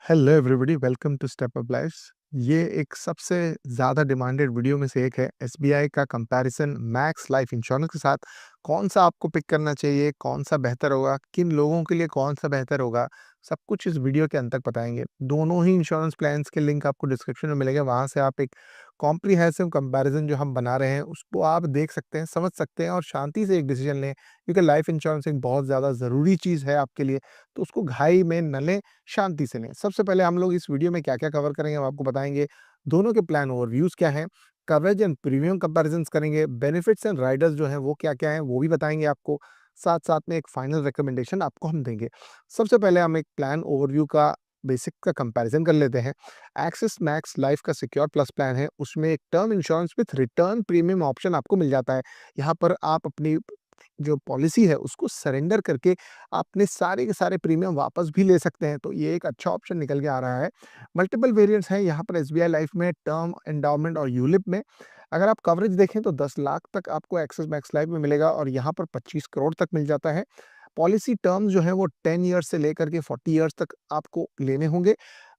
Hello everybody, welcome to step up lifes. ये एक सबसे ज़्यादा डिमांडेड वीडियो में से एक है। एसबीआई का कंपैरिजन मैक्स लाइफ इंश्योरेंस के साथ कौन सा आपको पिक करना चाहिए, कौन सा बेहतर होगा, किन लोगों के लिए कौन सा बेहतर होगा, सब कुछ इस वीडियो के अंत तक बताएंगे। दोनों ही इंश्योरेंस प्लान्स के लिंक आपको डिस्क्रिप्शन में मिलेगा। वहाँ से आप एक कॉम्प्रिहेंसिव कंपैरिजन जो हम बना रहे हैं उसको आप देख सकते हैं, समझ सकते हैं और शांति से एक डिसीजन लें, क्योंकि लाइफ इंश्योरेंस एक बहुत ज़्यादा ज़रूरी चीज़ है आपके लिए। तो उसको घाई में न लें, शांति से लें। सबसे पहले हम लोग इस वीडियो में क्या-क्या कवर करेंगे, हम आपको बताएँगे। दोनों के प्लान ओवरव्यूज़ क्या हैं, कवरेज एंड प्रीमियम कंपैरिज़न्स करेंगे, बेनिफिट्स एंड राइडर्स जो हैं वो क्या-क्या हैं, वो भी बताएँगे आपको। साथ-साथ में एक फाइनल रिकमेंडेशन आपको हम देंगे। सबसे पहले हम एक प्लान ओवरव्यू का बेसिक का कंपैरिज़न कर लेते हैं। एक्सिस मैक्स लाइफ का सिक्योर प्लस प्लान है, उसमें एक term insurance with return premium option आपको मिल जाता है। यहाँ पर आप अपनी जो पॉलिसी है उसको सरेंडर करके अपने सारे के सारे प्रीमियम वापस भी ले सकते हैं, तो ये एक अच्छा ऑप्शन निकल के आ रहा है। मल्टीपल वेरिएंट्स हैं यहाँ पर एसबीआई लाइफ में, टर्म, एंडाउमेंट और यूलिप में। अगर आप कवरेज देखें तो 10 लाख तक आपको एक्सिस मैक्स लाइफ में मिलेगा और यहाँ पर 25 करोड़ तक मिल जाता है। पॉलिसी टर्म्स जो है वो 10 ईयर्स से लेकर के 40 ईयर्स तक आपको लेने होंगे।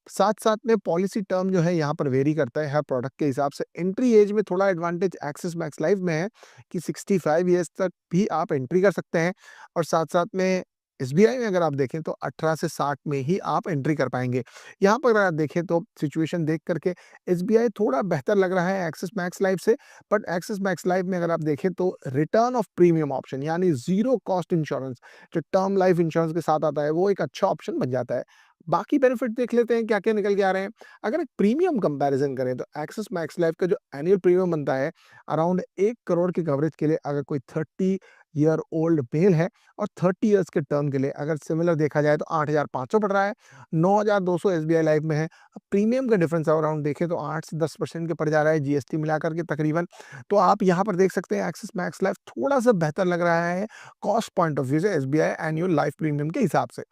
साथ-साथ में पॉलिसी टर्म जो है यहाँ पर वेरी करता है हर प्रोडक्ट के हिसाब से। एंट्री एज में थोड़ा एडवांटेज एक्सिस मैक्स लाइफ में है कि 65 ईयर्स तक भी आप एंट्री कर सकते हैं और साथ-साथ में एसबीआई में अगर आप देखें तो 18 से 60 में ही आप एंट्री कर पाएँगे। यहाँ पर अगर आप देखें तो सिचुएशन देख कर के एसबीआई थोड़ा बेहतर लग रहा है एक्सिस मैक्स लाइफ से, बट एक्सिस मैक्स लाइफ में अगर आप देखें तो रिटर्न ऑफ प्रीमियम ऑप्शन यानी ज़ीरो कॉस्ट इंश्योरेंस जो टर्म लाइफ इंश्योरेंस के साथ आता है, वो एक अच्छा ऑप्शन बन जाता है। बाकी बेनिफिट देख लेते हैं क्या-क्या निकल के आ रहे हैं। अगर एक प्रीमियम कंपैरिज़न करें तो एक्सिस मैक्स लाइफ का जो एनुअल प्रीमियम बनता है अराउंड 1 करोड़ की कवरेज के लिए, अगर कोई 30 ईयर ओल्ड मेल है और 30 इयर्स के टर्म के लिए अगर सिमिलर देखा जाए तो 8,500 पड़ रहा है, 9,200 एसबीआई लाइफ में है। अब प्रीमियम का डिफरेंस अराउंड देखें तो 8 से 10% के पड़ जा रहा है जीएसटी मिलाकर के तकरीबन। तो आप यहाँ पर देख सकते हैं एक्सिस मैक्स लाइफ थोड़ा-सा बेहतर लग रहा है कॉस्ट पॉइंट ऑफ व्यू से एसबीआई एनुअल लाइफ प्रीमियम के हिसाब से।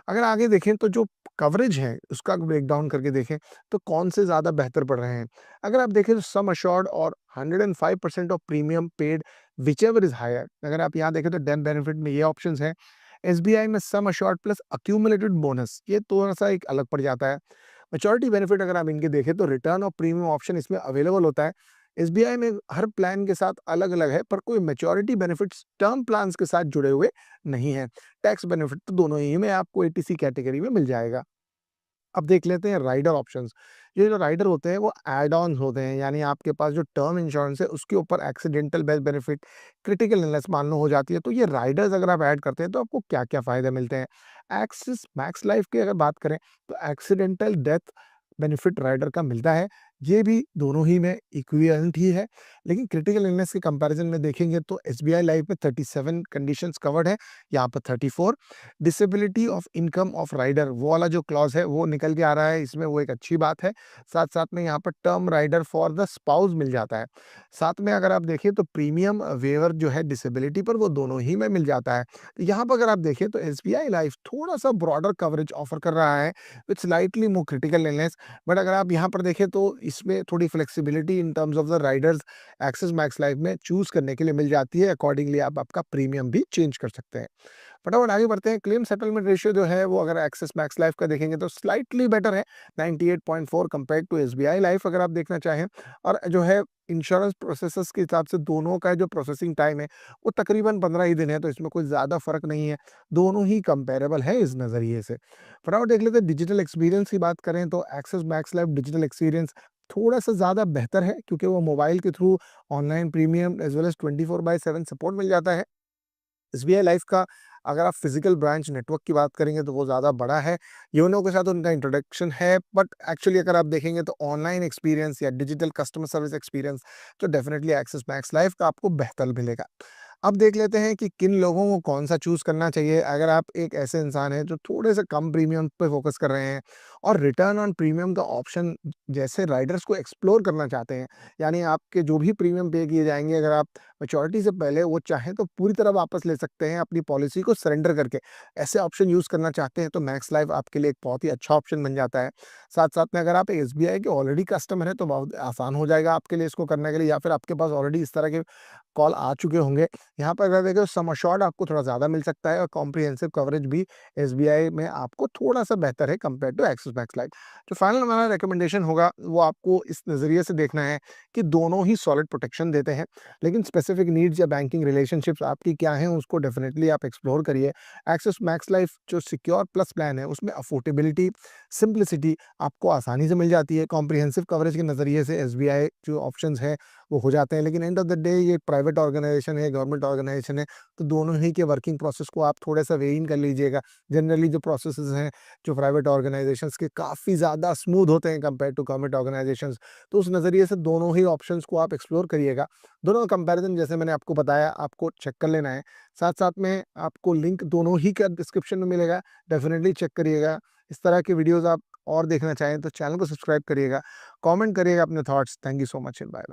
अगर आगे देखें तो जो कवरेज है उसका ब्रेकडाउन करके देखें तो कौन से ज़्यादा बेहतर पड़ रहे हैं। अगर आप देखें तो सम अश्योर्ड और 105% of premium paid whichever is higher. अगर आप यहाँ देखें तो डेथ बेनिफिट में ये ऑप्शंस हैं। एसबीआई में sum assured plus accumulated bonus, ये थोड़ा-सा एक अलग पड़ जाता है। मैच्योरिटी बेनिफिट अगर आप इनके देखें तो रिटर्न ऑफ प्रीमियम ऑप्शन इसमें अवेलेबल होता है। एसबीआई में हर प्लान के साथ अलग-अलग है, पर कोई मैच्योरिटी बेनिफिट्स टर्म प्लान्स के साथ जुड़े हुए नहीं हैं। टैक्स बेनिफिट तो दोनों ही में आपको एटीसी कैटेगरी में मिल जाएगा। अब देख लेते हैं राइडर ऑप्शंस। ये जो राइडर होते हैं वो ऐड ऑन्स होते हैं, यानी आपके पास जो टर्म इंश्योरेंस है उसके ऊपर accidental death benefit, critical illness मान लो हो जाती है, तो ये राइडर्स अगर आप ऐड करते हैं तो आपको क्या-क्या फ़ायदे मिलते हैं। एक्सिस मैक्स लाइफ की अगर बात करें तो एक्सीडेंटल डेथ बेनिफिट राइडर का मिलता है। ये भी दोनों ही में इक्विवेलेंट ही है, लेकिन क्रिटिकल इलनेस के कंपैरिजन में देखेंगे तो एसबीआई लाइफ में 37 कंडीशंस कवर्ड है, यहाँ पर 34। Disability of income of rider वो वाला जो क्लॉज़ है वो निकल के आ रहा है इसमें, वो एक अच्छी बात है। साथ-साथ में यहाँ पर term rider for the spouse मिल जाता है। साथ में अगर आप देखें तो प्रीमियम वेवर जो है डिसेबिलिटी पर वो दोनों ही में मिल जाता है। तो यहाँ पर अगर आप देखें तो एसबीआई लाइफ थोड़ा-सा ब्रॉडर कवरेज ऑफर कर रहा है with slightly more critical illness, but अगर आप यहाँ पर देखें तो इसमें थोड़ी flexibility in terms of the Riders axis Max life में चूज़ करने के लिए मिल जाती है। अकॉर्डिंगली आप आपका प्रीमियम भी चेंज कर सकते हैं। फटाफट आगे बढ़ते हैं। क्लेम सेटलमेंट रेशियो जो है वो अगर एक्सिस मैक्स लाइफ का देखेंगे तो स्लाइटली बेटर है, 98.4 कंपेयर्ड टू एसबीआई लाइफ अगर आप देखना चाहें। और जो है इंश्योरेंस प्रोसेसर्स के हिसाब से दोनों का जो प्रोसेसिंग टाइम है वो तकरीबन 15 ही दिन है, तो इसमें कोई ज़्यादा फ़र्क नहीं है। दोनों ही कंपेरेबल है इस नज़रिए से। फटाफट देख लेते हैं डिजिटल एक्सपीरियंस की बात करें तो Axis Max Life digital experience थोड़ा-सा ज़्यादा बेहतर है, क्योंकि वो मोबाइल के through online premium as well as 24/7 support मिल जाता है। एसबीआई लाइफ का अगर आप फिजिकल ब्रांच नेटवर्क की बात करेंगे तो वो ज़्यादा बड़ा है। योनो के साथ उनका इंट्रोडक्शन है, बट एक्चुअली अगर आप देखेंगे तो ऑनलाइन एक्सपीरियंस या डिजिटल कस्टमर सर्विस एक्सपीरियंस तो डेफिनिटली एक्सिस मैक्स लाइफ का आपको बेहतर मिलेगा। अब देख लेते हैं कि किन लोगों को कौन-सा चूज़ करना चाहिए। अगर आप एक ऐसे इंसान हैं जो थोड़े से कम प्रीमियम पे फ़ोकस कर रहे हैं और रिटर्न ऑन प्रीमियम का ऑप्शन जैसे राइडर्स को एक्सप्लोर करना चाहते हैं, यानी आपके जो भी प्रीमियम पे किए जाएँगे, अगर आप मैच्योरिटी से पहले वो चाहें तो पूरी तरह वापस ले सकते हैं अपनी पॉलिसी को सरेंडर करके। ऐसे ऑप्शन यूज़ करना चाहते हैं तो मैक्स लाइफ आपके लिए एक बहुत ही अच्छा ऑप्शन बन जाता है। साथ-साथ में अगर आप एसबीआई के ऑलरेडी कस्टमर हैं तो बहुत आसान हो जाएगा आपके लिए इसको करने के लिए, या फिर आपके पास ऑलरेडी इस तरह के कॉल आ चुके होंगे। यहाँ पर अगर देखें सम एश्योर्ड आपको थोड़ा ज़्यादा मिल सकता है और कॉम्प्रिहेंसिव कवरेज भी एसबीआई में आपको थोड़ा-सा बेहतर है compare to Axis Max Life. जो फाइनल हमारा रिकमेंडेशन होगा वो आपको इस नज़रिए से देखना है कि दोनों ही सॉलिड प्रोटेक्शन देते हैं, लेकिन स्पेसिफिक नीड्स या बैंकिंग रिलेशनशिप्स आपकी क्या हैं उसको डेफिनिटली आप एक्सप्लोर करिए। एक्सिस मैक्स लाइफ जो सिक्योर प्लस प्लान है उसमें अफोर्डेबिलिटी, सिंप्लिसिटी आपको आसानी से मिल जाती है। कॉम्प्रिहेंसिव कवरेज के नज़रिए से एसबीआई जो ऑप्शंस हैं वो हो जाते हैं, लेकिन एंड ऑफ द डे ये प्राइवेट ऑर्गेनाइजेशन है, गवर्नमेंट ऑर्गेनाइजेशन है, तो दोनों ही के वर्किंग प्रोसेस को आप थोड़ा-सा वेइ इन कर लीजिएगा। जनरली जो प्रोसेसेस हैं, जो प्राइवेट ऑर्गेनाइजेशंस के काफ़ी ज़्यादा स्मूथ होते हैं कंपेयर टू गवर्नमेंट ऑर्गेनाइजेशंस, तो उस नज़रिए से दोनों ही ऑप्शंस को आप एक्सप्लोर करिएगा। दोनों का कंपैरिज़न जैसे मैंने आपको बताया आपको चेक कर लेना है। साथ-साथ में आपको लिंक दोनों ही का डिस्क्रिप्शन में मिलेगा, डेफिनिटली चेक करिएगा। इस तरह की वीडियोज़ आप और देखना चाहें तो चैनल को सब्सक्राइब करिएगा, कमेंट करिएगा अपने thoughts. Thank you so much and bye bye.